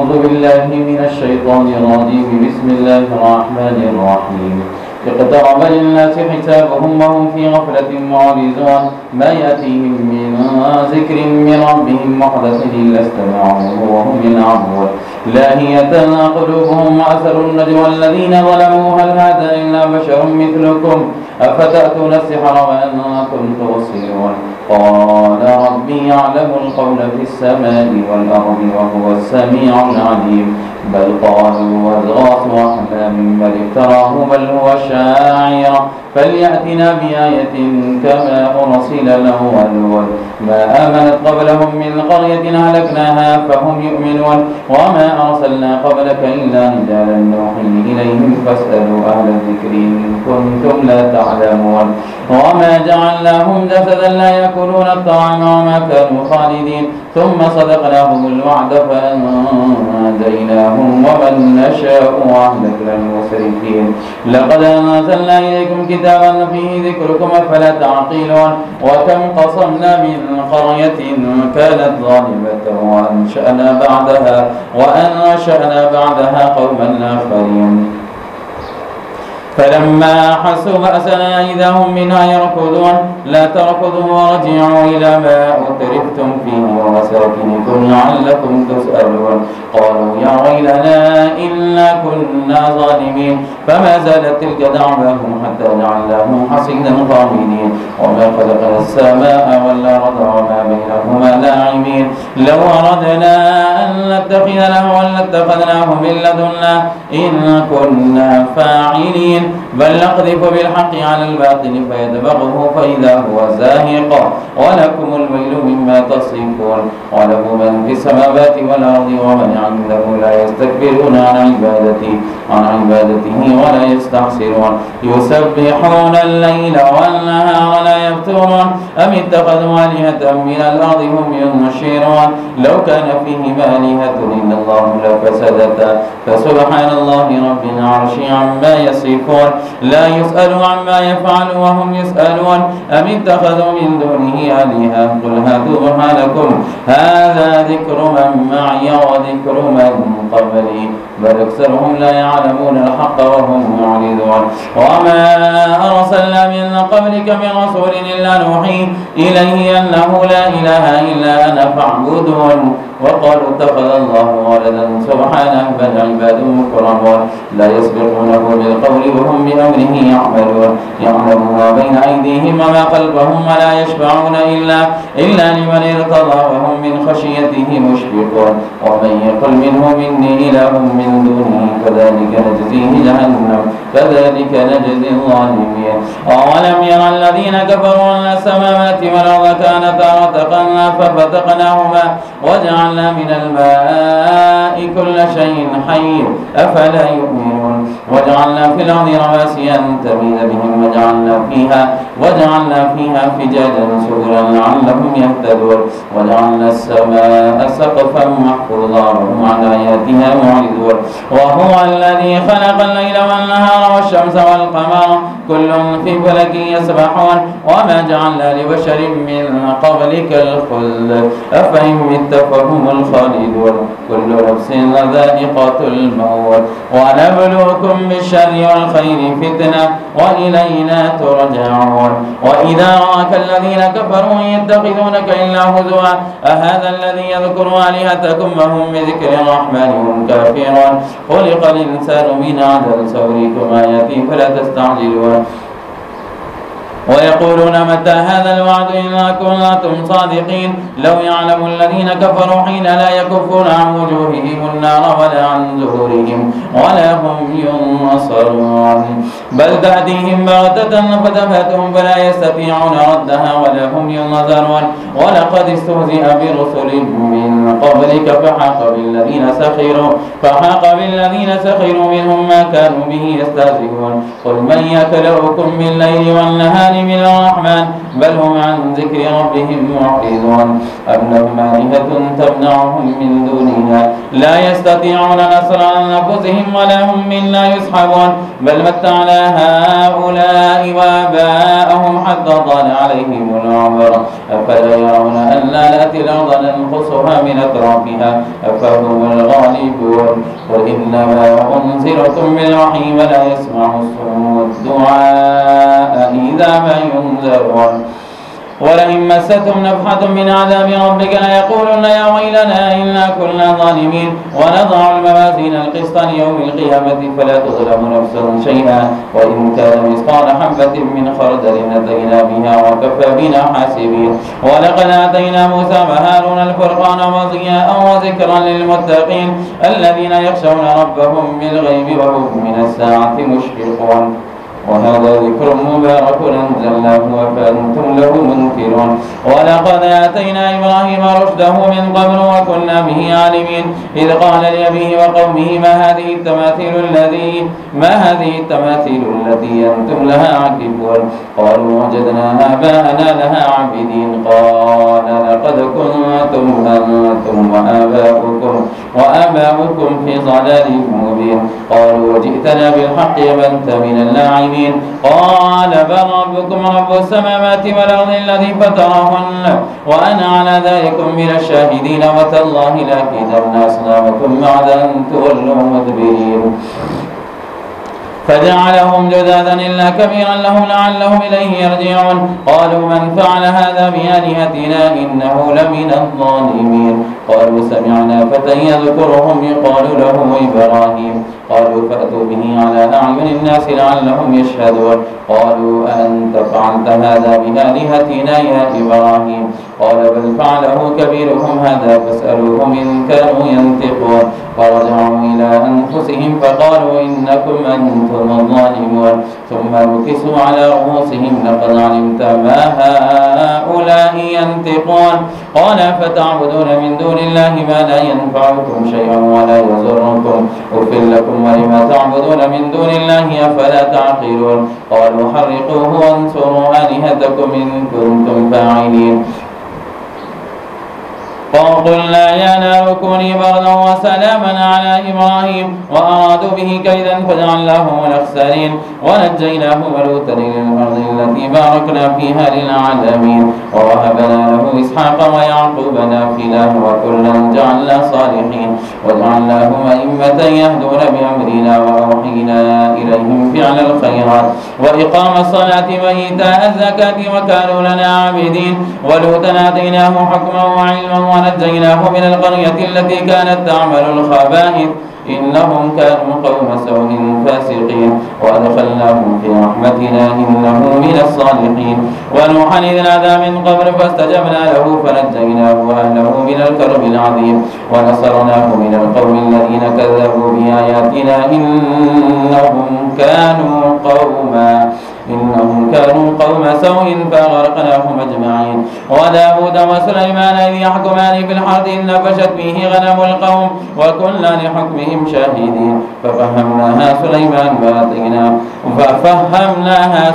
أعوذ بالله من الشيطان الرجيم. بسم الله الرحمن الرحيم. اقترب للناس حسابهم وهم في غفلة معرضون. ما يأتيهم من ذكر من ربهم محدث إلا استمعوه وهم يلعبون. لاهية قلوبهم وأسروا النجوى الذين ظلموا هل هذا إلا بشر مثلكم أفتأتون السحر وأنتم تبصرون. قال ربي يعلم القول في السماء والأرض وهو السميع العليم. بل قالوا أضغاث أحلام بل افتراه بل هو شاعر فليأتنا بآية كما أرسل الأولون. ما آمنت قبلهم من قرية أهلكناها فهم يؤمنون. وما أرسلنا قبلك إلا رجالا نوحي إليهم فاسألوا أهل الذكر إن كنتم لا تعلمون. وما جعلناهم جسدا لا يأكلون الطعام وما كانوا خالدين. ثم صدقناهم الوعد فأنجيناهم ومن نشاء وأهلكنا المسرفين. لقد أنزلنا إليكم كتابا فيه ذكركم أفلا تعقلون. وكم قصمنا من قرية كانت ظالمة وأنشأنا بعدها قوما آخرين. فلما حسوا بأسنا إذا هم منها يركضون. لا تركضوا وارجعوا إلى ما أترفتم فيه ومساكنكم لعلكم تسألون. قالوا يا ويلنا إنا كنا ظالمين. فما زالت تلك دعواهم حتى جعلناهم حصيدا خامدين. وما خلقنا السماء والأرض وما بينهما لاعبين. لو أردنا أن نتخذ لهوا لاتخذناه من لدنا إن كنا فاعلين. بل نقذف بالحق على الباطل فيدمغه فإذا هو زاهق ولكم الويل مما تصفون. وله من في السماوات والأرض ومن عنده لا يستكبرون عن عبادته ولا يستحسرون. يسبحون الليل والنهار لا يفترون. أم اتخذوا آلهة من الأرض هم ينشرون. لو كان فيهما آلهة إلا الله لفسدتا فسبحان الله رب العرش عما يصفون. لا يسأل عما يفعل وهم يسألون. أم اتخذوا من دونه آلهة قل هاتوا برهانكم هذا ذكر من معي وذكر من قبلي بل أكثرهم لا يعلمون الحق وهم معرضون. وما أرسلنا من قبلك من رسول إلا نوحي إليه أنه لا إله إلا أنا فاعبدون. وقالوا اتخذ الله ولدا سبحانه بل عباد مكرمون لا يسبقونه بالقول وهم بأمره يعملون. يعلم ما بين أيديهم وما خلفهم ولا يشفعون إلا لمن ارتضى وهم من خشيته مشفقون. ومن يقل منهم إني إله من دونه كذلك نجزيه جهنم كذلك نجزي الظالمين. أولم يرى الذين كفروا أن السماوات والأرض كانتا رتقا ففتقناهما وجعلنا من الماء كل شيء حي أفلا يؤمنون. وجعلنا في الأرض رواسي أن تميد بهم وجعلنا فيها فجاجا سبلا لعلهم يهتدون. وجعلنا السماء سقفا محفوظا وهم عن آياتها معرضون. وهو الذي خلق الليل والنهار والشمس والقمر كل في فلك يسبحون. وما جعلنا لبشر من قبلك الخلد أفإن مت فهم الخالدون. كل نفس ذائقة الموت ونبلوكم بالشر والخير فتنة وإلينا ترجعون. وإذا رآك الذين كفروا يتخذونك إلا هزوا أهذا الذي يذكر آلهتكم وهم بذكر الرحمن هم كافرون. خلق الإنسان من عجل سأريكم آياتي فلا تستعجلون. ويقولون متى هذا الوعد إن كنتم صادقين. لو يعلم الذين كفروا حين لا يكفون عن وجوههم النار ولا عن ظهورهم ولا هم ينصرون. بل تأتيهم بغتة فتبهتهم فلا يستطيعون ردها ولا هم ينظرون. ولقد استهزئ برسل من قبلك فحاق بالذين سخروا منهم ما كانوا به يستهزئون. قل من يكلؤكم بالليل والنهار من الرحمن بل هم عن ذكر ربهم معرضون. أم لهم آلهة تمنعهم من دوننا لا يستطيعون نصر أنفسهم ولا هم منا يسحبون. بل متعنا هؤلاء وآباءهم حتى طال عليهم العمر أفلا يرون ألا نأتي الأرض ننقصها من أطرافها أفهم الغالبون قل إنما أنذركم بالوحي ولا يسمع الصم الدعاء إذا ما ينذرون ولئن مستهم نفحة من عذاب ربك ليقولن يا ويلنا إنا كنا ظالمين ونضع الموازين القسط ليوم القيامة فلا تظلم نفس شيئا وإن كان مثقال حبة من خردل أتينا بها وكفى بنا حاسبين ولقد آتينا موسى وهارون الفرقان وضياء وذكرا للمتقين الذين يخشون ربهم بالغيب وهم من الساعة مشفقون وهذا ذكر مبارك أنزلناه وفأنتم له منكرون ولقد آتينا إبراهيم رشده من قبل وكنا به عالمين إذ قال لأبيه وقومه ما هذه التماثيل التي أنتم لها عاكفون قالوا وجدنا آباءنا لها عابدين قال لقد كنتم أنتم وآباؤكم في ضلال مبين قالوا وجئتنا بالحق وأنت من اللاعبين قال بل ربكم رب السماوات والأرض الذي فطرهن وأنا على ذلك من الشاهدين وتالله لأكيدن أصنامكم بعد أن تولوا مدبرين فجعلهم جذاذا إلا كبيرا لهم لعلهم إليه يرجعون قالوا من فعل هذا بآلهتنا إنه لمن الظالمين قالوا سمعنا فتى يذكرهم يقال له إبراهيم قالوا فأتوا به على أعين الناس لعلهم يشهدون قالوا أأنت فعلت هذا بآلهتنا يا إبراهيم قال بل فعله كبيرهم هذا فاسألوهم إن كانوا ينطقون فرجعوا إلى أنفسهم فقالوا إنكم أنتم الظالمون ثم نكسوا على رؤوسهم لقد علمت ما هؤلاء ينطقون قال فتعبدون من دون الله ما لا ينفعكم شيئا ولا يضركم أفل لكم ولما تعبدون من دون الله أفلا تعقلون قالوا حرقوه وانصروا آلهتكم إن كنتم فاعلين وقلنا يا نار كوني بردا وسلاما على إبراهيم وأرادوا به كيدا فجعلناهم الأخسرين ونجيناه ولوطا إلى الأرض التي باركنا فيها للعالمين ووهبنا له إسحاق ويعقوب نافلة وكلا جعلنا صالحين وجعلناهم أئمة يهدون بأمرنا وأوحينا إليهم فعل الخيرات وإقام الصلاة وإيتاء الزكاة وكانوا لنا عابدين ولوطا آتيناه حكما وعلما ونجيناه من القرية التي كانت تعمل الخبائث إنهم كانوا قوم سوء فاسقين وأدخلناهم في رحمتنا إنه من الصالحين ونوحا إذ نادى من قبل فاستجبنا له فنجيناه وأهله من الكرب العظيم ونصرناه من القوم الذين كذبوا بآياتنا إنهم كانوا قوم سوء فأغرقناهم أجمعين وداود وسليمان إذ يحكمان في الحرث إذ نفشت فيه غنم القوم وكنا لحكمهم شاهدين ففهمناها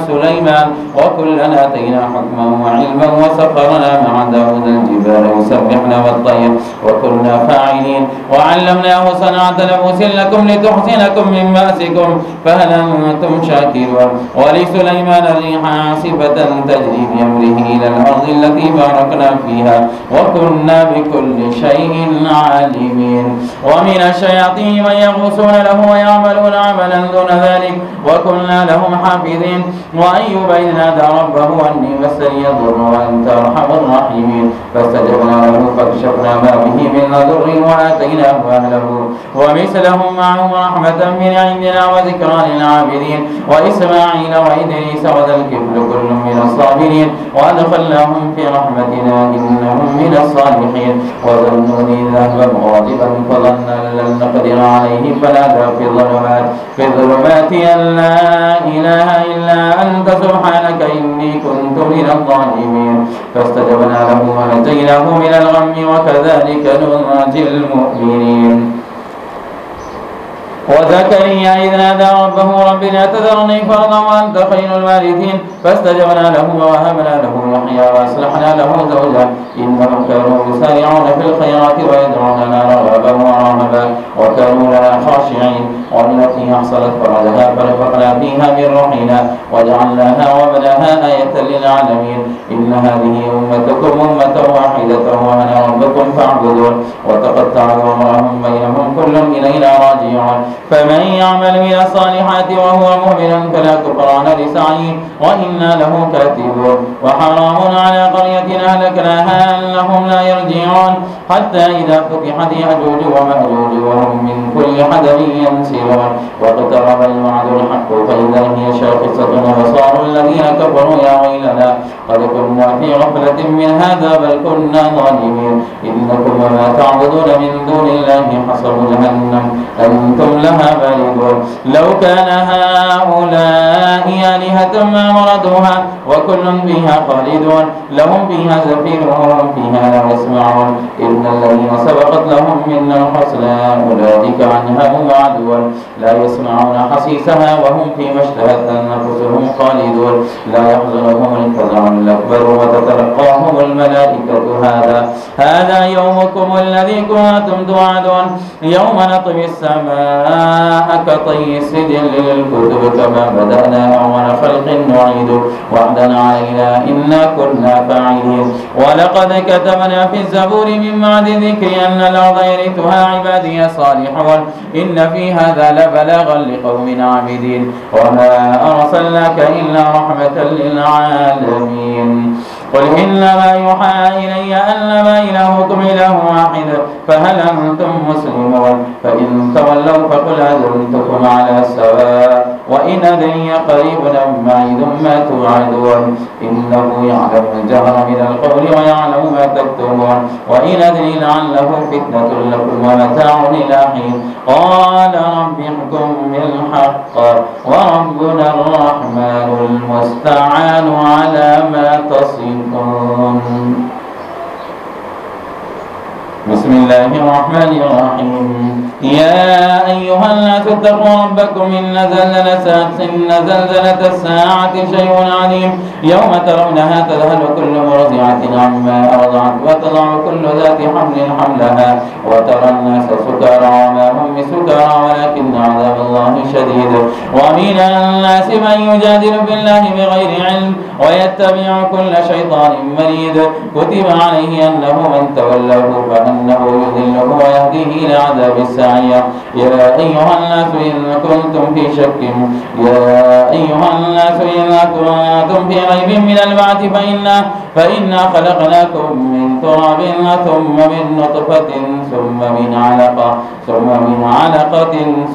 سليمان وكلنا آتينا حكما وعلما وسخرنا مع داود الجبال يسبحن والطير وكنا فاعلين وعلمناه صنعة لبوس لكم لتحسنكم من بأسكم فهل أنتم شاكرون ولسليمان الريح عاصفة تجري بأمره إلى الأرض التي باركنا فيها وكنا بكل شيء عالمين ومن الشياطين من يغوصون له ويعملون عملا دون ذلك وكنا لهم حافظين وأيوب إذ نادى ربه أني مسني الضر وأنت أرحم الراحمين فاستجبنا له فكشفنا ما به من ضر وآتيناه أهله ومثلهم معهم رحمة من عندنا وذكرى للعابدين وإسماعيل وإدريس وذا الكفل كل من الصابرين وأدخلناهم في رحمتنا إنهم من الصالحين وظنوا ذهب غاضبا فظن أن لن نقدر عليه فنادى في الظلمات أن لا إله إلا أنت سبحانك إني كنت من الظالمين فاستجبنا له ونجيناه من الغم وكذلك ننجي المؤمنين وزكريا إذ نادى ربه رب لا تذرني فردا وأنت خير الوارثين فاستجبنا له ووهبنا له يحيى وأصلحنا له زوجا إنهم كانوا يسارعون في الخيرات ويدعوننا رغبا ورهبا وكانوا لنا خاشعين والتي أحصلت فرجها فنفخنا فيها من روحنا وجعلناها وابنها آية للعالمين إن هذه أمتكم أمة واحدة وأنا ربكم فاعبدون وتقطعوا أمرهم بينهم كل إلينا راجعون فمن يعمل من الصالحات وهو مؤمن فلا كفران لسعيه وإنا له كاتبون وحرام على قرية أهلكناها أنهم لا يرجعون حتى إذا فتحت يأجوج ومأجوج وهم من كل حدب ينسلون واقترب الموعد الحق فإذا هي شاخصة وصار الذين كفروا يا ويلنا قد كنا في غفلة من هذا بل كنا ظالمين إنكم وما تعبدون من دون الله حصب جهنم أنتم لها باردون لو كان هؤلاء آلهة ما وردوها وكل فيها خالدون لهم فيها زفير وهم فيها لا يسمعون إن الذين سبقت لهم منا الحسنى أولئك عنها مبعدون لا يسمعون حسيسها وهم فيما اشتهت أنفسهم خالدون لا يحزنهم الفزع الأكبر وتتلقاهم الملائكة هذا يومكم الذي كنتم توعدون يوم نطوي السماء كطي السجل للكتب كما بدأنا أول خلق نعيد وعدا علينا إنا كنا فاعلين ولقد كتبنا في الزبور من بعد ذكر أن الأرض يرثها عبادي الصالحون إن في هذا لبلاغا لقوم عابدين وما أرسلناك إلا رحمة للعالمين قل إنما يوحى إلي أنما إلهكم إله واحد فهل أنتم مسلمون فإن تولوا فقل أذنتكم على سواء وإن أدري قريب أم بعيد ما توعدون إنه يعلم الجهر من القول ويعلم ما تكتمون وإن أدري لعله فتنة لكم ومتاع إلى حين قال رب احكم بالحق وربنا الرحمن المستعان على ما تصفون. بسم الله الرحمن الرحيم يا أيها الناس اتقوا ربكم إن زلزلة الساعة شيء عليم يوم ترونها تذهل كل مرضعة عما أرضعت وتضع كل ذات حمل حملها وترى الناس سكارى وما هم بسكارى ولكن عذاب الله شديد ومن الناس من يجادل بالله بغير علم ويتبع كل شيطان مريد كتب عليه أنه من تولاه فأنه يذله ويهديه إلى عذاب السعير يا أيها الناس إن كنتم في ريب من البعث فإنا خلقناكم من تراب ثم من نطفة ثم من علقة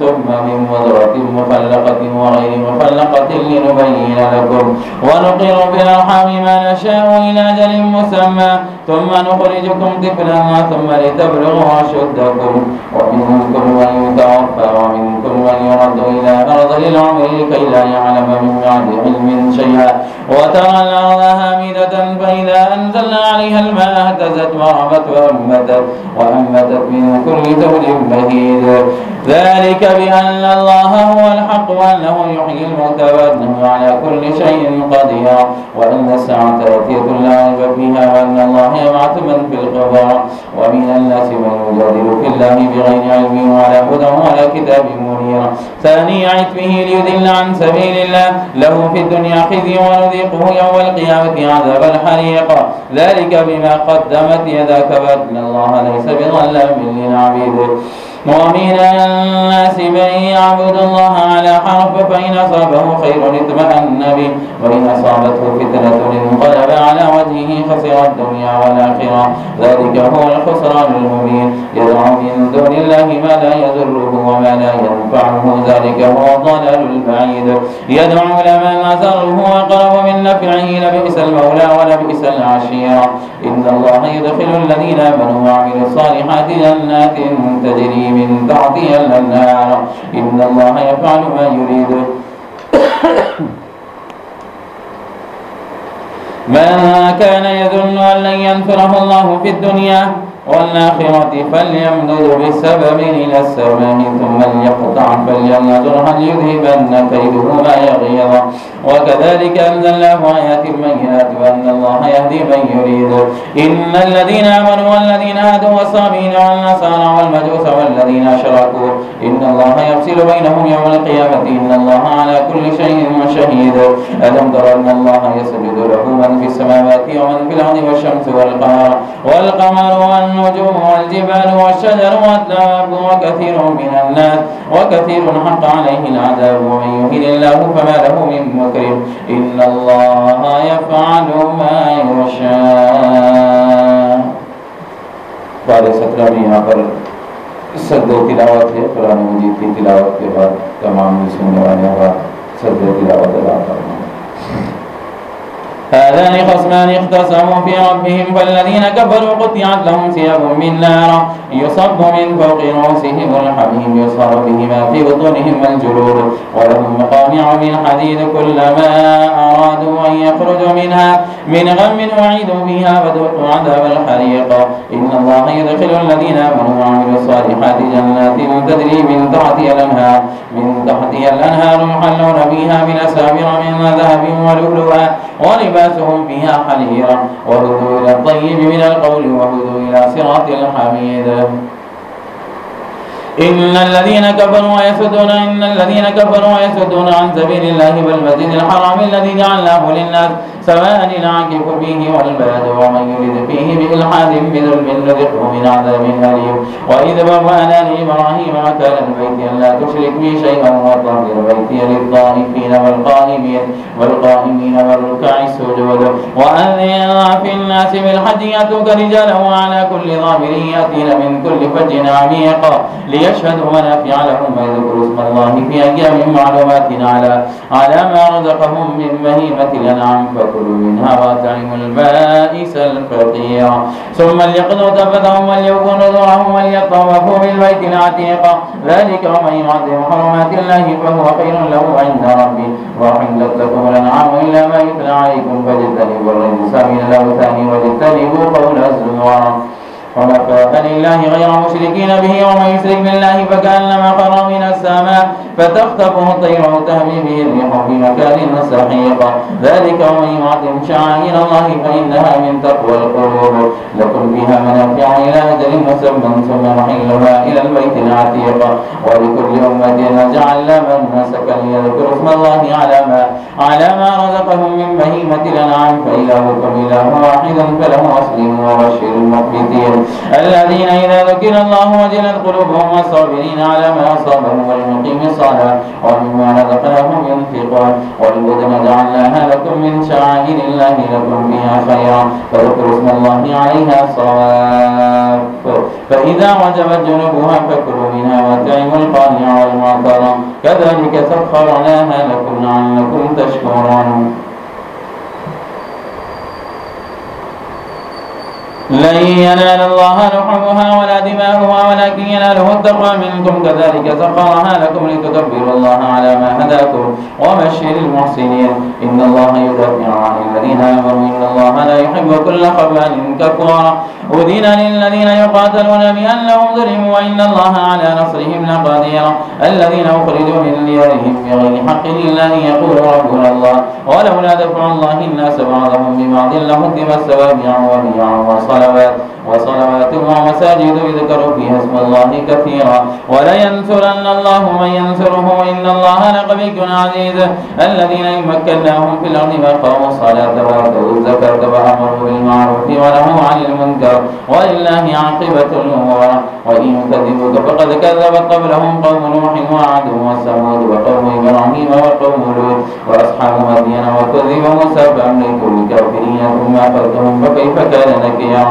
ثم من مضغة مخلقة وغير مخلقة لنبين لكم ونقر في الأرحام ما نشاء إلى أجل مسمى ثم نخرجكم طفلا ثم لتبلغوا أشدكم ومنكم من يتوفى ومنكم من يرد إلى أرذل العمر لكي لا يعلم من بعد علم شيئا وترى الأرض هامدة فإذا أنزلنا عليها الماء اهتزت وربت وأنبتت من كل زوج بهيج ذلك بأن الله هو الحق وأنه يحيي الموتى وأنه على كل شيء قدير وأن الساعة آتية لا ريب فيها وأن الله يبعث من في القبور ومن الناس من يجادل في الله بغير علم ولا هدى ولا كتاب منير ثاني عتبه ليضل عن سبيل الله له في الدنيا خزي ونذيقه يوم القيامة عذاب الحريق ذلك بما قدمت يداك وأن الله ليس بظلام للعبيد ومن الناس من يعبد الله على حرف فإن أصابه خير اطمأن به وإن أصابته فتنة انقلب على وجهه خسر الدنيا والآخرة ذلك هو الخسران المبين يدعو من دون الله ما لا يضره وما لا ينفعه ذلك هو الضلال البعيد يدعو لمن أسره وأقرب من نفعه لبئس المولى ولبئس العشيرة إن الله يدخل الذين آمنوا وعملوا الصالحات جنات تجري من تحتها الأنهار إن الله يفعل ما يريد من كان يظن أن لن ينصره الله في الدنيا والآخرة فليمدد بسبب إلى السماء ثم ليقطع فلينظر هل يذهبن كيده ما يغيظ وكذلك أنزلناه آيات بينات وأن الله يهدي من يريد إن الذين آمنوا والذين هادوا والصابئين والنصارى والمجوس والذين أشركوا إن الله يفصل بينهم يوم القيامة إن الله على كل شيء شهيد ألم تر أن الله يسجد له من في السماوات ومن في الأرض والشمس والقمر والنجوم والجبال والشجر والدواب وكثير من الناس وكثير حق عليه العذاب ومن يهن الله فما له من مكرم إن الله يفعل ما يشاء. بارے 17 میں یہاں پر سجدہ تلاوت ہے. قرآن مجید کی تلاوت کے بعد تمام سننے والے بعد سجدہ تلاوت ادا کرنا. هذان خصمان اختصموا في ربهم فالذين كفروا قطعت لهم ثياب من نار يصب من فوق رؤوسهم الحميم يصهر بهما في بطونهم الجلود ولهم مقامع من حديد كلما أرادوا أن يخرجوا منها من غم أعيدوا فيها وذوقوا عذاب الحريق. إن الله يدخل الذين آمنوا وعملوا الصالحات جنات تجري من تحتها الأنهار يحلون فيها من أساور من ذهب ولؤلؤا ولباسهم فيها حرير وهدوا إلى الطيب من القول وهدوا إلى صراط الحميد. إن الذين كفروا ويسدون عن سبيل الله والمسجد الحرام الذي جعلناه للناس سواء العاكف فيه والباد ومن يرد فيه بإلحاد بظلم نذقه من عذاب أليم. وإذ بوأنا لإبراهيم مكان البيت أن لا تشرك بي شيئا وطهر بيتي للطائفين والقائمين والركع السجود وأذن في الناس بالحج يأتوك رجالا وعلى كل ضامر يأتين من كل فج عميق ليشهدوا منافع لهم ويذكروا اسم الله في أيام معلومات على ما رزقهم من بهيمة الأنعام فكلوا منها وأطعموا البائس الفقير ثم ليقضوا تفثهم وليوفوا نذورهم وليطوفوا بالبيت العتيق ذلك ومن يعظم حرمات الله فهو خير له عند ربه وأحلت لكم الأنعام إلا ما يتلى عليكم فاجتنبوا الرجس من الأوثان واجتنبوا قول الزور ونفاق لله غير مشركين به ومن يشرك بالله فكأنما خر من السماء فتخطفه الطير أو تهوي به الريح في مكان سحيق ذلك ومن يعظم شعائر الله فإنها من تقوى القلوب. لكم فيها منافع إلى أجل مسمى ثم محلها إلى البيت العتيق ولكل أمة جعلنا منسكا ليذكروا اسم الله على ما رزقهم من بهيمة الأنعام فإلهكم إله واحد فله أسلموا وبشر المخبتين الذين إذا ذكر الله وجلت قلوبهم والصابرين على ما أصابهم والمقيم الصلاة ومما رزقناهم ينفقون والبدن جعلناها لكم من شعائر الله لكم فيها خيرا فاذكروا اسم الله عليها صواف فإذا وجبت جنوبها فكلوا منها وأطعموا القانع والمعتر كذلك سخرناها لكم لعلكم تشكرون. لن ينال الله لحومها ولا دماؤها ولكن يناله التقوى منكم كذلك سخرها لكم لتكبروا الله على ما هداكم وبشر المحسنين. إن الله يدافع عن الذين آمنوا إن الله لا يحب كل خوان كفور. أذن للذين يقاتلون بأنهم ظلموا وإن الله على نصرهم لقدير. الذين أخرجوا من ديارهم بغير حق إلا أن يقولوا ربنا الله ولولا دفع الله الناس بعضهم ببعض لهدمت صوامع وبيع وصلوات ومساجد يذكر فيها اسم الله كثيرا ولينصرن الله من ينصره إن الله لقوي عزيز. الذين يمكناهم في الأرض وأقاموا الصلاة وآتوا الزكاة وأمروا بالمعروف ونهوا عن المنكر ولله عاقبة الأمور. وإن كذبوك فقد كذبت قبلهم قوم نوح وعاد وثمود وقوم إبراهيم وقوم لوط وأصحاب مدين وكذب موسى فأمليت للكافرين ثم أخذتهم فكيف كان نكير.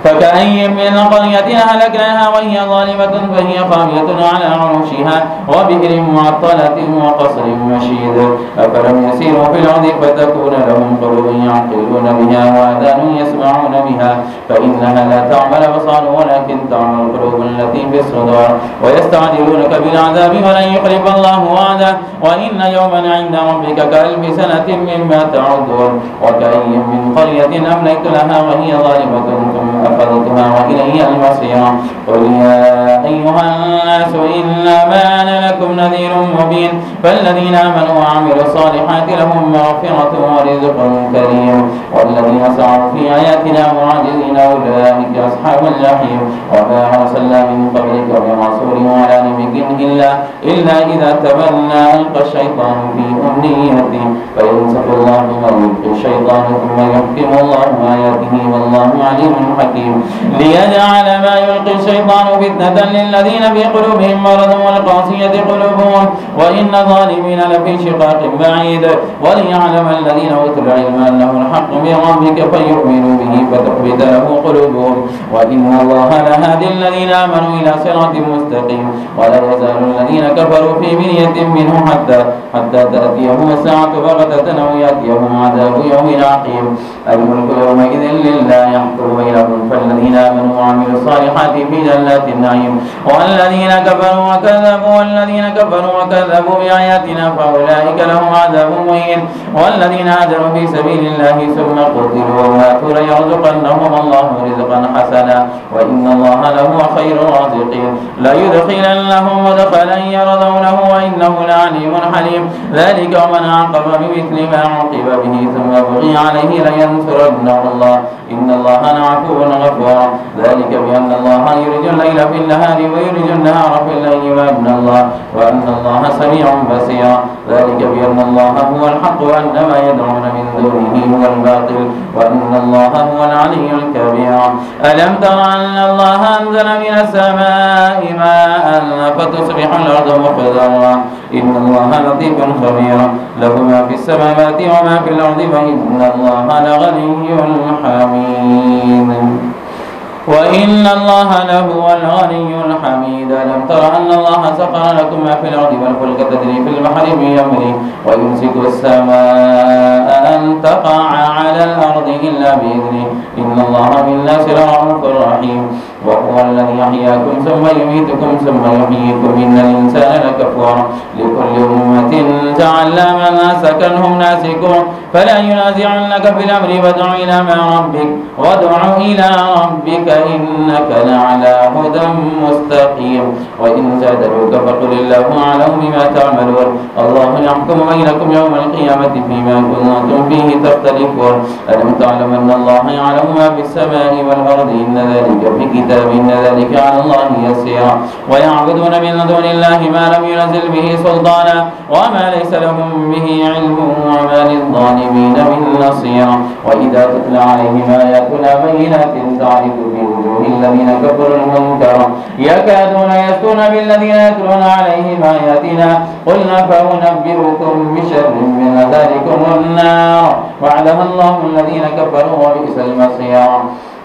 فكأي من قرية أهلكناها وهي ظالمة فهي خاوية على عروشها وبئر معطلة وقصر مشيد. أفلم يسيروا في الأرض فتكون لهم قلوب يعقلون بها وآذان يسمعون بها فإنها لا تعمى الأبصار ولكن تعمى القلوب التي في الصدور. ويستعجلونك بالعذاب ولن يخلف الله وعده وإن يوما عند ربك كألف سنة مما تعدون. وكأي من قرية أمليت لها وهي ظالمة ثم اتخذتها وإلي المصير. قل يا أيها الناس إنما أنا لكم نذير مبين. فالذين آمنوا وعملوا الصالحات لهم مغفرة ورزق كريم، والذين سعوا في آياتنا معاجزين أولئك أصحاب الجحيم. وما أرسلنا من قبلك من رسول ولا نبي إلا إذا تمنى ألقى الشيطان في أمنيته فينسخ الله ما يلقي الشيطان ثم يحكم الله آياته والله عليم حكيم. ليجعل ما يلقي الشيطان فتنة للذين في قلوبهم مرض والقاسية قلوبهم وإن الظالمين لفي شقاق بعيد. وليعلم الذين أوتوا العلم أنه الحق من ربك فيؤمنوا به فتخبت له قلوبهم وإن الله لهادي الذين آمنوا إلى صراط مستقيم. ولا يزال الذين كفروا في مرية منه حتى تأتيهم الساعة بغتة أو يأتيهم عذاب يوم عقيم. الملك يومئذ لله يحكم بينهم. فالذين آمنوا وعملوا الصالحات في جنات النعيم والذين كفروا وكذبوا بآياتنا فأولئك لهم عذاب مهين. والذين هاجروا في سبيل الله ثم قتلوا وماتوا ليرزقنهم الله رزقا حسنا وإن الله لهو خير الرازقين. ليدخلنهم مدخلا يرضونه وإنه لعليم حليم. ذلك ومن عاقب بمثل ما عوقب به ثم بغي عليه لينصرنه الله إن الله لعفو غفور. ذلك بأن الله يولج الليل في النهار ويولج النهار في الليل وأن الله سميع بصير. ذلك بأن الله هو الحق وأن ما يدعون من دونه هو الباطل وأن الله هو العلي الكبير. ألم تر أن الله أنزل من السماء ماء فتصبح الأرض مخضرا إن الله لطيف خبير. له ما في السماوات وما في الأرض وإن الله لغني حميد. وإن الله لهو الغني الحميد. ألم تر أن الله سخر لكم ما في الأرض والفلك تجري في البحر بأمره ويمسك السماء أن تقع على الأرض إلا بإذنه إن الله بالناس لرؤوف رحيم. وهو الذي يحييكم ثم يميتكم ثم يحييكم إن الإنسان لكفور. لكل أمة جعلنا مناسكا هم ناسكون فلا ينازعنك في الأمر وادع إلى ربك إنك لعلى هدى مستقيم. وإن جادلوك فقل الله أعلم بما تعملون. الله يحكم بينكم يوم القيامة فيما كنتم فيه تختلفون. ألم تعلم أن الله يعلم ما في السماء والأرض إن ذلك في كتاب إن ذلك على الله يسير. ويعبدون من دون الله ما لم ينزل به سلطانا وما ليس لهم به علم وما للظالمين من نصير. وإذا تتلى عليهم آياتنا بينات تعرف في وجوه الذين كفروا المنكر يكادون يسطون بالذين يتلون عليهم آياتنا قل فأنبئكم بشر من ذلكم النار وعدها الله الذين كفروا وبئس المصير.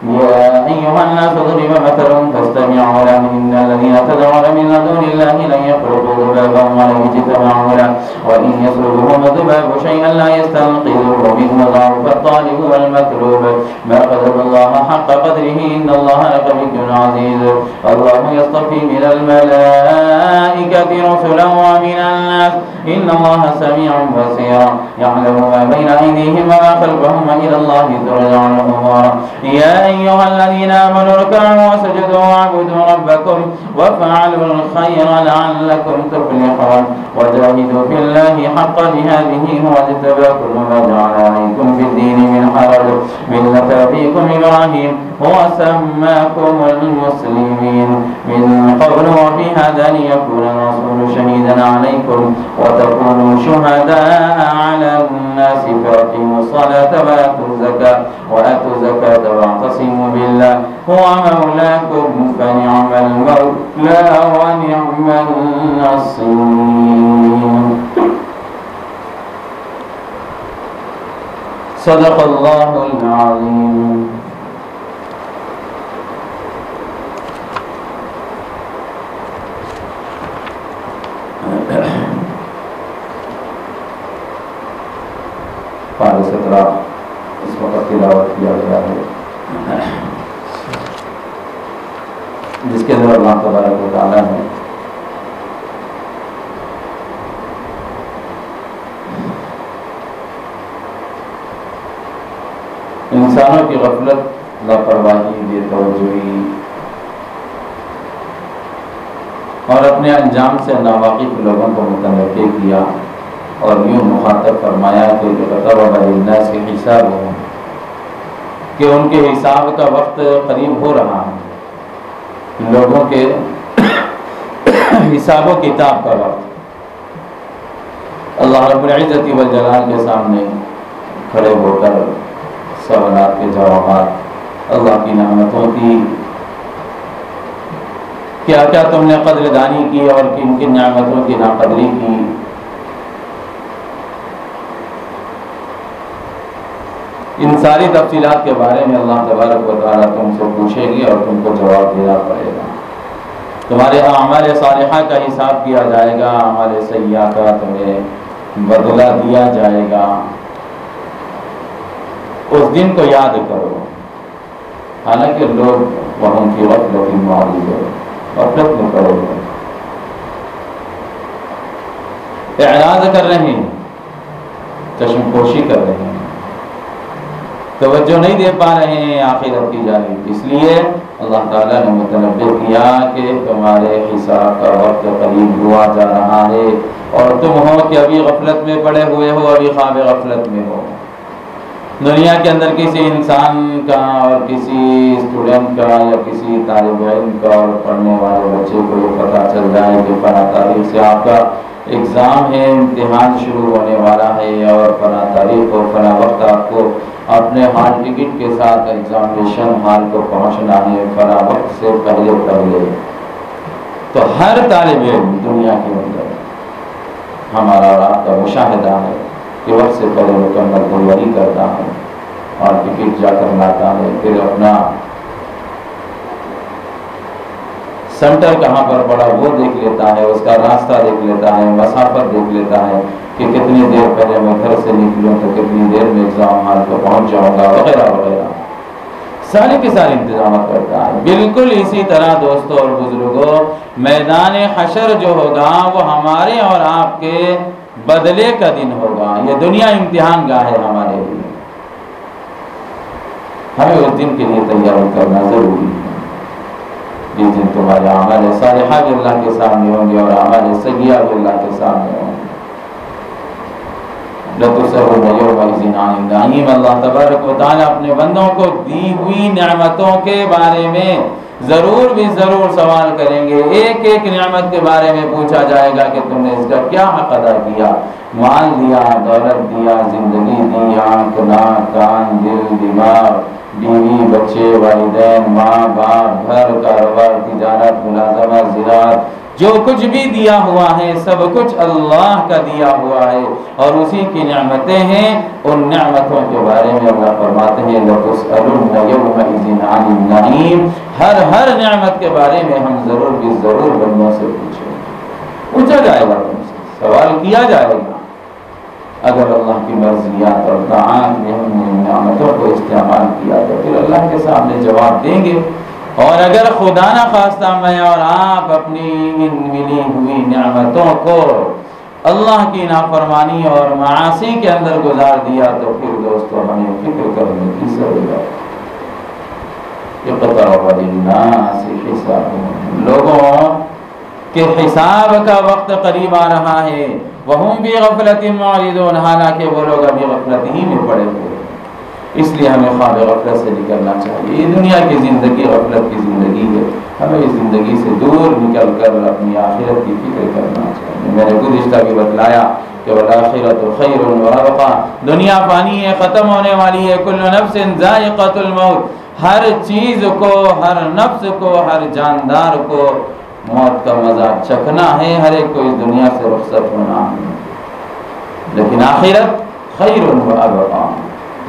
يا أيها الناس ضرب مثل فاستمعوا له إن الذين تدعون من دون الله لن يخلقوا ذبابا ولن يجتمعوا له وإن يسلبهم الذباب شيئا لا يستنقذوه منه ضعف الطالب والمطلوب. ما قدر الله حق قدره إن الله لقوي عزيز. الله يصطفي من الملائكة رسلا ومن الناس إن الله سميع بصير. يعلم ما بين أيديهم وما خلفهم إلى الله ترجع الأمور. يا أيها الذين آمنوا اركعوا واسجدوا واعبدوا ربكم وافعلوا الخير لعلكم تفلحون. وجاهدوا في الله حق جهاده هو اجتباكم وما جعل عليكم في الدين من حرج ملة أبيكم إبراهيم هو سماكم المسلمين من قبل وفي هذا ليكون الرسول شهيدا عليكم وتكونوا شهداء على الناس فأقيموا الصلاة وآتوا الزكاة واعتصموا بالله هو مولاكم فنعم المولى ونعم النصير. صدق الله العظيم. پارے سترہ اس وقت تلاوت کیا گیا ہے جس کے اندر اللہ تبارک و تعالیٰ نے انسانوں کی غفلت لاپرواہی بے توجہی اور اپنے انجام سے ناواقف لوگوں کو متنبع کیا اور یوں مخاطب فرمایا کہ اقترب للناس حسابهم، کہ ان کے حساب کا وقت قریب ہو رہا ہے، لوگوں کے حساب و کتاب کا وقت۔ اللہ رب العزت والجلال کے سامنے کھڑے ہو کر سوالات کے جوابات، اللہ کی نعمتوں کی کیا کیا تم نے قدر دانی کی اور کن کن نعمتوں کی ناقدری کی، ان ساری تفصیلات کے بارے میں اللہ تبارک و تعالیٰ تم سے پوچھے گی اور تم کو جواب دینا پڑے گا۔ تمہارے اعمال صالحہ کا حساب کیا جائے گا، اعمال سیئہ کا تمہیں بدلہ دیا جائے گا۔ اس دن کو یاد کرو، حالانکہ لوگ وہاں کی غفلت معروض ہے، غفلت میں پڑے ہوئے، اعراض کر رہے ہیں، چشم پوشی کر رہے ہیں، توجہ نہیں دے پا رہے ہیں آخرت کی جانب۔ اس لیے اللہ تعالیٰ نے متنبہ کیا کہ تمہارے حساب کا وقت قریب ہوا جا رہا ہے، اور تم ہو کہ ابھی غفلت میں پڑے ہوئے ہو، ابھی خواب غفلت میں ہو۔ دنیا کے اندر کسی انسان کا اور کسی اسٹوڈنٹ کا یا کسی طالب علم کا اور پڑھنے والے بچے کو یہ پتہ چل جائے کہ فلاں تاریخ سے آپ کا ایگزام ہے، امتحان شروع ہونے والا ہے، اور فلاں تاریخ کو فلاں وقت آپ کو اپنے ہال ٹکٹ کے ساتھ ایگزامینیشن ہال کو پہنچنا ہے، فلاں وقت سے پہلے، تو ہر طالب علم دنیا کے اندر ہمارا اور آپ کا مشاہدہ ہے کہ وقت سے پہلے مکمل تیاری کرتا ہے اور ٹکٹ جا کر لاتا ہے، پھر اپنا سینٹر کہاں پر پڑا وہ دیکھ لیتا ہے، اس کا راستہ دیکھ لیتا ہے، مسافت دیکھ لیتا ہے کہ کتنی دیر پہلے میں گھر سے نکلوں تو کتنی دیر میں ایگزام ہال کو پہنچ جاؤں گا، وغیرہ وغیرہ سارے کے سارے انتظامات کرتا ہے۔ بالکل اسی طرح دوستوں اور بزرگوں، میدان حشر جو ہوگا وہ ہمارے اور آپ کے بدلے کا دن ہوگا۔ یہ دنیا امتحان گاہ ہے ہمارے لیے، ہمیں اس دن کے لیے تیاری کرنا ضروری ہے۔ جس دن تمہارے اعمال صالحہ بھی اللہ کے سامنے ہوں گے اور اعمال سیئہ بھی اللہ کے سامنے ہوں گے۔ لَتُسْأَلُنَّ يَوْمَئِذٍ عَنِ النَّعِيمِ، اللہ تبارک و تعالیٰ اپنے بندوں کو دی ہوئی نعمتوں کے بارے میں ضرور بھی ضرور سوال کریں گے۔ ایک ایک نعمت کے بارے میں پوچھا جائے گا کہ تم نے اس کا کیا حق ادا کیا، مال دیا، دولت دیا، زندگی دی، آنکھ، ناک، کان، دل، دماغ، بیوی، بچے، والدین، ماں باپ، گھر، کاروبار، تجارت، ملازمت، زراعت، جو کچھ بھی دیا ہوا ہے سب کچھ اللہ کا دیا ہوا ہے اور اسی کی نعمتیں ہیں۔ ان نعمتوں کے بارے میں اللہ فرماتے ہیں لَتُسْأَلُنَّ يَوْمَئِذٍ عَنِ النَّعِيمِ، ہر نعمت کے بارے میں ہم ضرور بھی ضرور بندوں سے پوچھیں گے، پوچھا جائے گا، تم سے سوال کیا جائے گا۔ اگر اللہ کی مرضیات اور طاعات میں ہم نے نعمتوں کو استعمال کیا تو پھر اللہ کے سامنے جواب دیں گے، اور اگر خدا نہ خواستہ میں اور آپ اپنی ان ملی ہوئی نعمتوں کو اللہ کی نافرمانی اور معاصی کے اندر گزار دیا تو پھر دوستو ہمیں فکر کرنے کی ضرورت ہے۔ اقترب للناس حسابهم، لوگوں کے حساب کا وقت قریب آ رہا ہے، وہم بھی غفلت معرضون، حالانکہ وہ لوگ ابھی غفلت ہی میں پڑے ہوئے۔ اس لیے ہمیں خواب غفلت سے نکلنا چاہیے۔ یہ دنیا کی زندگی غفلت کی زندگی ہے، ہمیں اس زندگی سے دور نکل کر اپنی آخرت کی فکر کرنا چاہیے۔ میں نے گزشتہ بھی بتلایا کہ والآخرۃ خیر وابقیٰ، دنیا فانی ہے، ختم ہونے والی ہے، کل نفس ذائقۃ الموت، ہر چیز کو، ہر نفس کو، ہر جاندار کو موت کا مزہ چکھنا ہے، ہر ایک کو اس دنیا سے رخصت ہونا ہے، لیکن آخرت خیر وابقیٰ،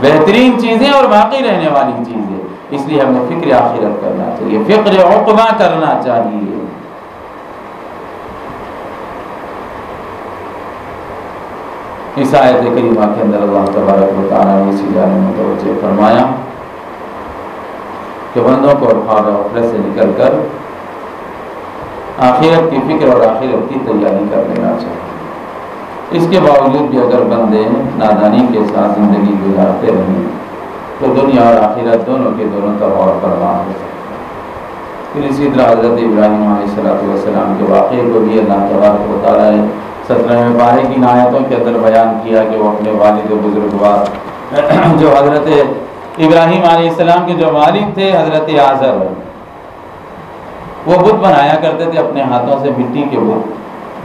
بہترین چیزیں اور باقی رہنے والی چیزیں۔ اس لیے ہمیں فکر آخرت کرنا چاہیے، فکر عقبہ کرنا چاہیے۔ اس آیت کریمہ کے اندر اللہ تبارک و تعالیٰ نے اسی جانب متوجہ فرمایا کہ بندوں کو خواب غفلت سے نکل کر آخرت کی فکر اور آخرت کی تیاری کر لینا چاہیے۔ اس کے باوجود بھی اگر بندے نادانی کے ساتھ زندگی گزارتے رہیں تو دنیا اور آخرت دونوں کے دونوں تباہ و برباد ہو سکتے۔ پھر اسی طرح حضرت ابراہیم علیہ السلام کے واقعے کو بھی اللہ تبارک و تعالیٰ نے 17ویں پارے کی آیتوں کے اندر بیان کیا کہ وہ اپنے والد بزرگوار جو حضرت ابراہیم علیہ السلام کے جو والد تھے حضرت آزر، وہ بت بنایا کرتے تھے اپنے ہاتھوں سے، مٹی کے بت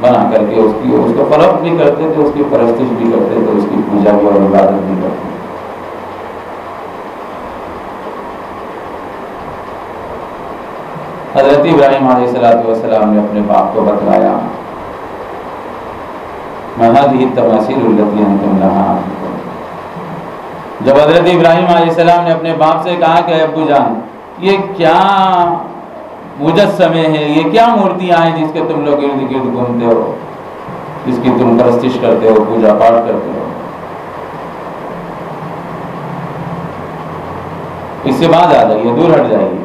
بنا کر کے اس کو فروخت بھی کرتے تھے، اس کی پرستش بھی کرتے تھے، اس کی پوجا بھی اور عبادت بھی کرتے تھے۔ حضرت ابراہیم علیہ السلام نے اپنے باپ کو بتلایا، هذه التماثيل التي انتم لها عاكفون۔ جب حضرت ابراہیم علیہ السلام نے اپنے باپ سے کہا کہ ابو جان یہ کیا مجسمے ہیں، یہ کیا مورتیاں ہیں جس کے تم لوگ ارد گرد گھومتے ہو، جس کی تم پرستش کرتے ہو، پوجا پاٹ کرتے ہو، اس سے بعد آ جائیے، دور ہٹ جائیے،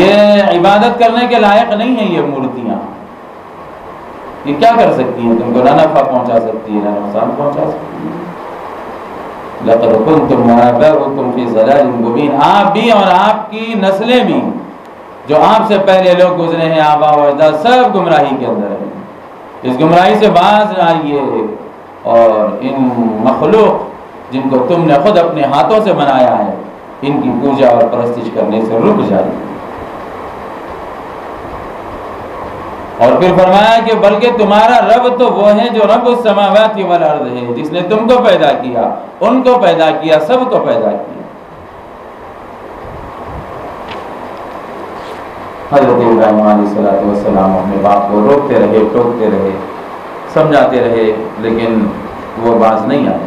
یہ عبادت کرنے کے لائق نہیں ہے۔ یہ مورتیاں یہ کیا کر سکتی ہیں؟ تم کو نہ نفع پہنچا سکتی ہے، نہ نقصان پہنچا سکتی ہے۔ لقد كنتم وآباؤكم في ضلال مبين، آپ بھی اور آپ کی نسلیں بھی، جو آپ سے پہلے لوگ گزرے ہیں، آبا و اجداد، سب گمراہی کے اندر ہیں۔ اس گمراہی سے باز آئیے اور ان مخلوق جن کو تم نے خود اپنے ہاتھوں سے بنایا ہے، ان کی پوجا اور پرستش کرنے سے رک جائیے۔ اور پھر فرمایا کہ بلکہ تمہارا رب تو وہ ہے جو رب السماوات والارض ہے، جس نے تم کو پیدا کیا، ان کو پیدا کیا، سب کو پیدا کیا۔ حضرت ابراہیم علیہ السلام اپنے باپ کو روکتے رہے، ٹوکتے رہے، سمجھاتے رہے، لیکن وہ باز نہیں آئے۔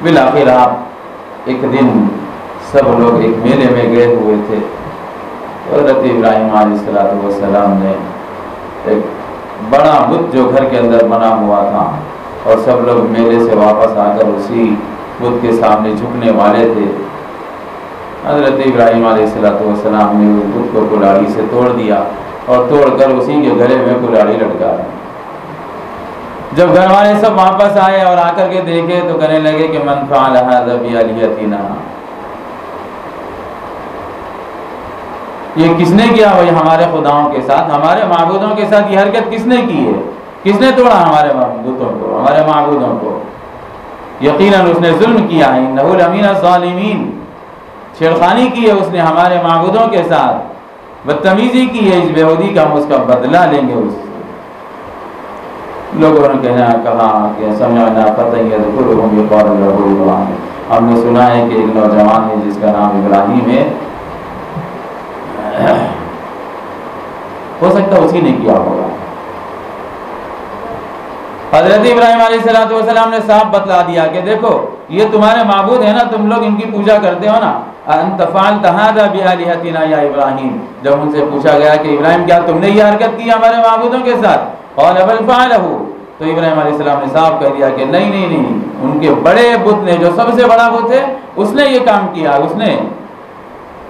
بالآخر آپ ایک دن سب لوگ ایک میلے میں گئے ہوئے تھے، حضرت ابراہیم علیہ السلام نے ایک بڑا بت جو گھر کے اندر بنا ہوا تھا، اور سب لوگ میلے سے واپس آ کر اسی بت کے سامنے جھکنے والے تھے، حضرت ابراہیم علیہ السلام نے اس بت کو کلاڑی سے توڑ دیا اور توڑ کر اسی کے گلے میں کلاڑی لٹکا دی۔ جب گھر والے سب واپس آئے اور آ کر کے دیکھے تو کہنے لگے کہ من فعل هذا بآلهتنا، یہ کس نے کیا وہی ہمارے خداؤں کے ساتھ، ہمارے معبودوں کے ساتھ یہ حرکت کس نے کی ہے؟ کس نے توڑا ہمارے معبودوں کو، ہمارے معبودوں کو؟ یقیناً اس نے ظلم کیا ہے، انہ لمن الظالمین، چھیڑخانی کی ہے اس نے ہمارے معبودوں کے ساتھ، بدتمیزی کی ہے، اس بیہودی کا ہم اس کا بدلہ لیں گے۔ اس لوگوں نے کہا کہ سمعنا فتى يذكرهم يقال له ابراہیم، ہم نے سنا ہے کہ ایک نوجوان ہے جس کا نام ابراہیم ہے، ہو سکتا ہے اسی نے کیا ہوگا۔ حضرت ابراہیم علیہ السلام نے صاف بتلا دیا کہ دیکھو یہ تمہارے معبود ہیں نا، تم لوگ ان کی پوجا کرتے ہو نا، انت فعلت هذا بآلهتنا یا ابراہیم۔ جب ان سے پوچھا گیا کہ ابراہیم کیا تم نے یہ حرکت کی ہمارے معبودوں کے ساتھ؟ قال بل فعله، تو ابراہیم علیہ السلام نے صاف کہہ دیا کہ نہیں، ان کے بڑے بت نے، جو سب سے بڑا بت ہے، اس نے یہ کام کیا، اس نے۔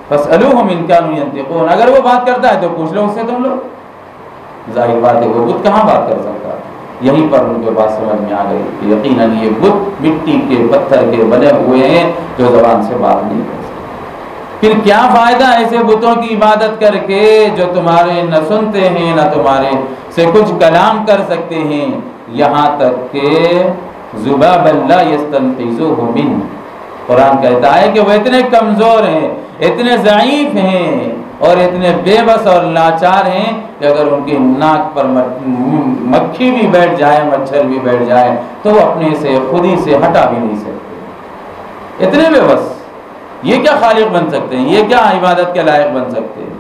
فاسألوهم إن كانوا ينطقون، اگر وہ بات کرتا ہے تو پوچھ لو اس سے تم لوگ۔ ظاہر بات ہے وہ بت کہاں بات کر سکتا ہے؟ یہیں پر ان کے پاس سمجھ میں آ گئی کہ یقیناً یہ بت مٹی کے پتھر کے بنے ہوئے ہیں جو زبان سے بات نہیں کر سکتے۔ پھر کیا فائدہ ایسے بتوں کی عبادت کر کے جو تمہارے نہ سنتے ہیں، نہ تمہارے سے کچھ کلام کر سکتے ہیں، یہاں تک کہ ذبابا لا یستنقذوہ منہ، قرآن کہتا ہے کہ وہ اتنے کمزور ہیں، اتنے ضعیف ہیں اور اتنے بے بس اور لاچار ہیں کہ اگر ان کی ناک پر مکھی بھی بیٹھ جائے، مچھر بھی بیٹھ جائے تو وہ اپنے سے خود ہی سے ہٹا بھی نہیں سکتے، اتنے بے بس۔ یہ کیا خالق بن سکتے ہیں؟ یہ کیا عبادت کے لائق بن سکتے ہیں؟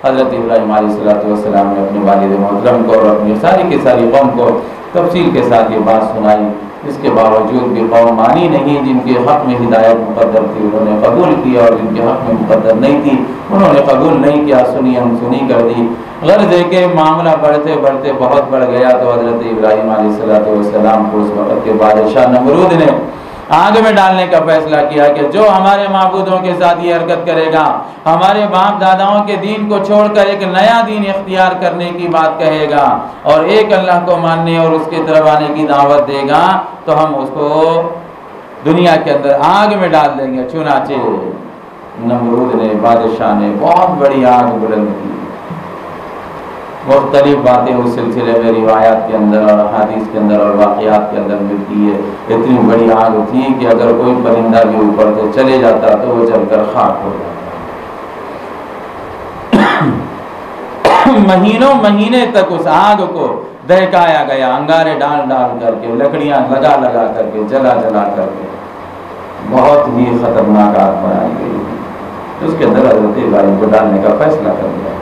حضرت ابراہیم علیہ السلام نے اپنے والد محترم کو اور اپنی ساری کی ساری قوم کو تفصیل کے ساتھ یہ بات سنائی۔ اس کے باوجود بھی قوم مانی نہیں، جن کے حق میں ہدایت مقدر تھی انہوں نے قبول کیا، اور جن کے حق میں مقدر نہیں تھی انہوں نے قبول نہیں کیا، سنی انسنی کر دی۔ غرض ہے کہ معاملہ بڑھتے بڑھتے بہت بڑھ گیا تو حضرت ابراہیم علیہ السلام کو اس وقت کے بادشاہ نمرود نے آگ میں ڈالنے کا فیصلہ کیا کہ جو ہمارے معبودوں کے ساتھ یہ حرکت کرے گا، ہمارے باپ داداؤں کے دین کو چھوڑ کر ایک نیا دین اختیار کرنے کی بات کہے گا اور ایک اللہ کو ماننے اور اس کے طرف آنے کی دعوت دے گا، تو ہم اس کو دنیا کے اندر آگ میں ڈال دیں گے۔ چنانچہ نمرود نے، بادشاہ نے بہت بڑی آگ بلند کی۔ مختلف باتیں اس سلسلے میں روایات کے اندر اور حدیث کے اندر اور واقعات کے اندر ملتی ہے۔ اتنی بڑی آگ تھی کہ اگر کوئی پرندہ بھی اوپر سے چلے جاتا تو وہ جل کر خاک ہو جاتا۔ مہینوں مہینے تک اس آگ کو دہکایا گیا، انگارے ڈال ڈال کر کے، لکڑیاں لگا لگا کر کے، جلا جلا کر کے، بہت ہی خطرناک آگ بنائی گئی۔ اس کے اندر حضرت ابراہیم کو ڈالنے کا فیصلہ کر دیا۔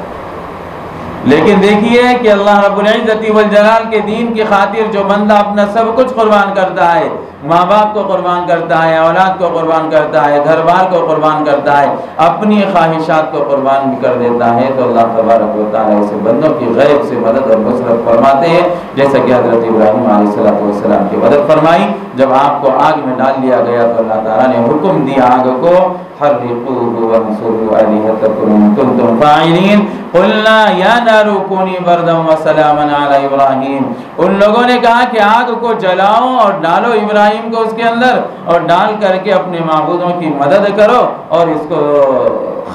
لیکن دیکھیے کہ اللہ رب العزت والجلال کے دین کی خاطر جو بندہ اپنا سب کچھ قربان کرتا ہے، ماں باپ کو قربان کرتا ہے، اولاد کو قربان کرتا ہے، گھر بار کو قربان کرتا ہے، اپنی خواہشات کو قربان بھی کر دیتا ہے، تو اللہ تبارک و تعالیٰ ایسے بندوں کی غیب سے مدد اور نصرت فرماتے ہیں، جیسا کہ حضرت ابراہیم علیہ السلام کی مدد فرمائی۔ جب آپ کو آگ میں ڈال دیا گیا تو اللہ تعالیٰ نے حکم دیا آگ کو، حرقوه وانصروا آلهتكم إن كنتم فاعلين قلنا يا نار كوني بردا وسلاما على إبراهيم۔ ان لوگوں نے کہا کہ آگ کو جلاؤ اور ڈالو ابراہیم کو اس کے اندر، اور ڈال کر کے اپنے معبودوں کی مدد کرو اور اس کو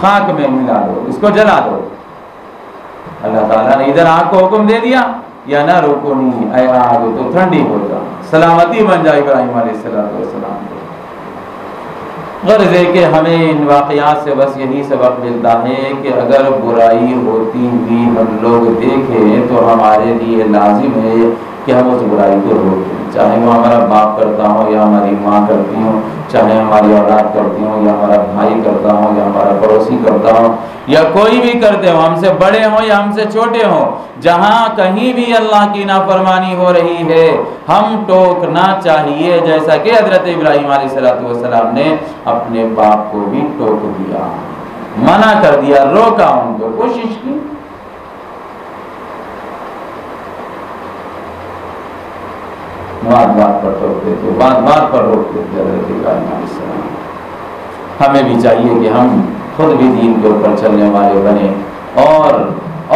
خاک میں ملا دو، اس کو جلا دو۔ اللہ تعالیٰ نے ادھر آگ کو حکم دے دیا، یا نار کونی، اے آگ تو ٹھنڈی ہو جا، سلامتی بن جا ابراہیم علیہ السلام کو۔ غرض ہے کہ ہمیں ان واقعات سے بس یہی سبق ملتا ہے کہ اگر برائی ہوتی بھی ہم لوگ دیکھیں تو ہمارے لیے لازم ہے کہ ہم اس برائی کو روکیں، چاہے وہ ہمارا باپ کرتا ہو یا ہماری ماں کرتی ہوں، چاہے ہماری اولاد کرتی ہوں یا ہمارا بھائی کرتا ہوں یا ہمارا پڑوسی کرتا ہوں یا کوئی بھی کرتے ہو، ہم سے بڑے ہوں یا ہم سے چھوٹے ہوں، جہاں کہیں بھی اللہ کی نافرمانی ہو رہی ہے ہم ٹوکنا چاہیے، جیسا کہ حضرت ابراہیم علیہ السلام نے اپنے باپ کو بھی ٹوک دیا، منع کر دیا، روکا ان کو، کوشش کی۔ بات بات پر ٹوکتے تھے، بات بات پر روکتے تھے حضرت ابراہیم علیہ السلام۔ ہمیں بھی چاہیے کہ ہم خود بھی دین کے اوپر چلنے والے بنے اور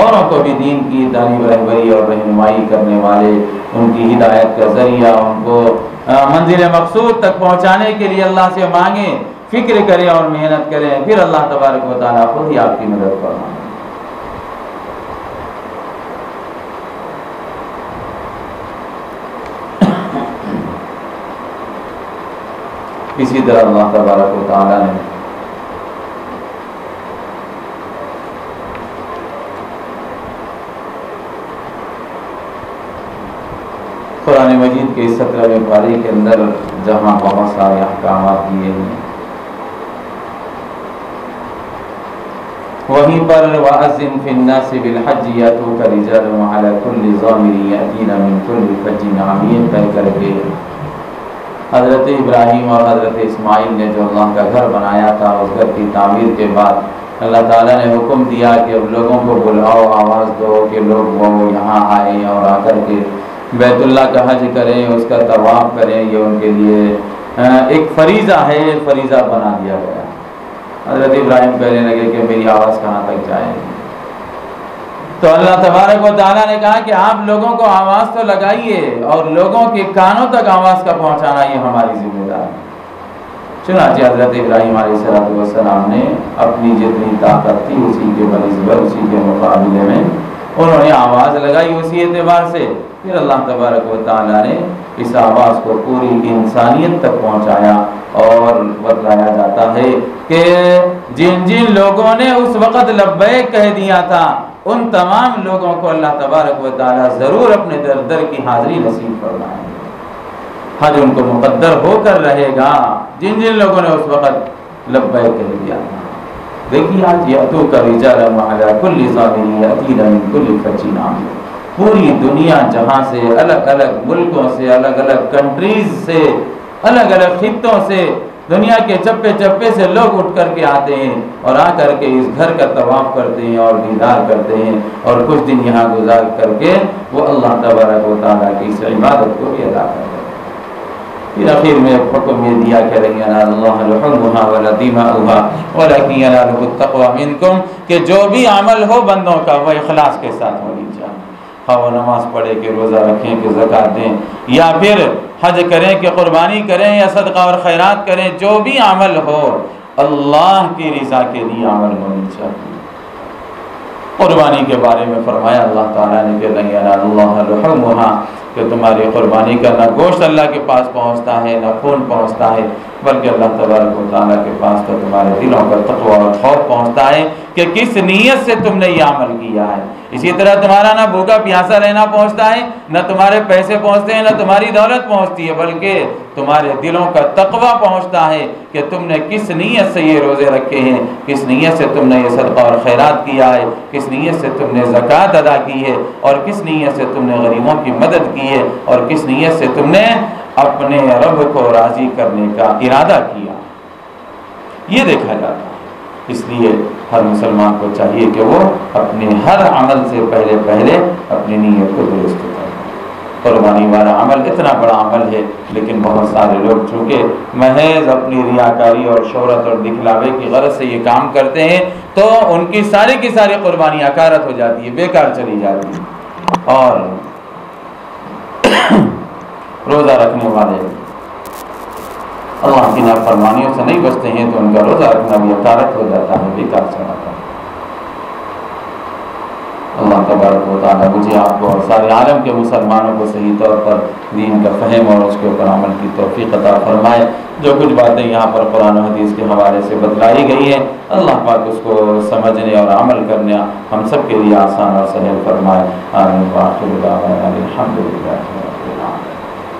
اوروں کو بھی دین کی تعلیم رہبری اور رہنمائی کرنے والے، ان کی ہدایت کا ذریعہ، ان کو منزل مقصود تک پہنچانے کے لیے اللہ سے مانگیں، فکر کریں اور محنت کریں، پھر اللہ تبارک و تعالیٰ خود ہی آپ کی مدد فرمائے۔ اسی طرح اللہ تبارک و تعالیٰ نے قرآن مجید کے 17ویں پارے کے اندر جہاں بہت سارے احکامات دیے ہیں، وہیں پر وَأَذِّن فِي النَّاسِ بِالْحَجِّ يَأْتُوكَ رِجَالٌ وَعَلَى كُلِّ ضَامِرٍ يَأْتِينَ مِنْ كُلِّ فَجٍّ عَمِيقٍ کہہ کر کے حضرت ابراہیم اور حضرت اسماعیل نے جو اللہ کا گھر بنایا تھا، اس گھر کی تعمیر کے بعد اللہ تعالیٰ نے حکم دیا کہ اب لوگوں کو بلاؤ، آواز دو کہ لوگ وہ یہاں آئیں اور آ کر کے بیت اللہ کا حج کریں، اس کا طواف کریں، یہ ان کے لیے ایک فریضہ ہے، فریضہ بنا دیا گیا۔ حضرت ابراہیم کہنے لگے کہ میری آواز کہاں تک جائے، تو اللہ تبارک و تعالیٰ نے کہا کہ آپ لوگوں کو آواز تو لگائیے اور لوگوں کے کانوں تک آواز کا پہنچانا یہ ہماری ذمہ داری ہے۔ چنانچہ حضرت ابراہیم علیہ السلام نے اپنی جتنی طاقت تھی اسی کے بنسبت، اسی کے مقابلے میں انہوں نے آواز لگائی، اسی اعتبار سے پھر اللہ تبارک و تعالیٰ نے اس آواز کو پوری انسانیت تک پہنچایا، اور بتلایا جاتا ہے کہ جن جن لوگوں نے اس وقت لبیک کہہ دیا تھا ان تمام لوگوں کو اللہ تبارک و تعالیٰ ضرور اپنے در کی حاضری نصیب فرمائے گا، حج ان کو مقدر ہو کر رہے گا جن جن لوگوں نے اس وقت لبیک کہہ دیا تھا۔ دیکھیے آج یأتوک رجالا وعلی کل ضامر یأتین من کل فج عمیق، پوری دنیا جہاں سے الگ الگ ملکوں سے، الگ الگ کنٹریز سے، الگ الگ خطوں سے، دنیا کے چپے چپے سے لوگ اٹھ کر کے آتے ہیں اور آ کر کے اس گھر کا طواف کرتے ہیں اور دیدار کرتے ہیں اور کچھ دن یہاں گزار کر کے وہ اللہ تبارک و تعالیٰ کی اس عبادت کو بھی ادا کرتے ہیں۔ پھر اخیر میں حکم یہ دیا کہ لن ینال اللہ لحومها ولا دماؤها ولکن ینالہ التقوی منکم، کہ جو بھی عمل ہو بندوں کا وہ اخلاص کے ساتھ ہونی چاہیے، خواہ وہ نماز پڑھے کہ روزہ رکھیں کہ زکوٰۃ دیں یا پھر حج کریں کہ قربانی کریں یا صدقہ اور خیرات کریں، جو بھی عمل ہو اللہ کی رضا کے لیے عمل ہونی چاہیے۔ قربانی کے بارے میں فرمایا اللہ تعالیٰ نے کہ لن ینال اللہ لحومہا، کہ تمہاری قربانی کا نہ گوشت اللہ کے پاس پہنچتا ہے نہ خون پہنچتا ہے، بلکہ اللہ تبارک و تعالیٰ کے پاس تو تمہارے دلوں کا تقوی اور خوف پہنچتا ہے کہ کس نیت سے تم نے یہ عمل کیا ہے۔ اسی طرح تمہارا نہ بھوکا پیاسا رہنا پہنچتا ہے، نہ تمہارے پیسے پہنچتے ہیں، نہ تمہاری دولت پہنچتی ہے، بلکہ تمہارے دلوں کا تقوی پہنچتا ہے کہ تم نے کس نیت سے یہ روزے رکھے ہیں، کس نیت سے تم نے یہ صدقہ اور خیرات کیا ہے، کس نیت سے تم نے زکوٰۃ ادا کی ہے، اور کس نیت سے تم نے غریبوں کی مدد کی ہے، اور کس نیت سے تم نے اپنے رب کو راضی کرنے کا ارادہ کیا۔ یہ دیکھا جاتا ہے۔ اس لیے ہر مسلمان کو چاہیے کہ وہ اپنے ہر عمل سے پہلے اپنی نیت کو درست کرے۔ قربانی والا عمل اتنا بڑا عمل ہے، لیکن بہت سارے لوگ چونکہ محض اپنی ریاکاری اور شہرت اور دکھلاوے کی غرض سے یہ کام کرتے ہیں تو ان کی ساری قربانی اکارت ہو جاتی ہے، بیکار چلی جاتی ہے۔ اور روزہ رکھنے والے اللہ کی نافرمانیوں سے نہیں بچتے ہیں تو ان کا روزہ رکھنا بھی اکارت ہو جاتا ہے، بیکار چلا جاتا ہے۔ اللہ تبارک و تعالیٰ مجھے آپ کو اور سارے عالم کے مسلمانوں کو صحیح طور پر دین کا فہم اور اس کے اوپر عمل کی توفیق عطا فرمائے۔ جو کچھ باتیں یہاں پر قرآن و حدیث کے حوالے سے بتلائی گئی ہیں، اللہ پاک اس کو سمجھنے اور عمل کرنے ہم سب کے لیے آسان اور سہل فرمائے۔ آمین۔ وآخر دعوانا الحمدللہ۔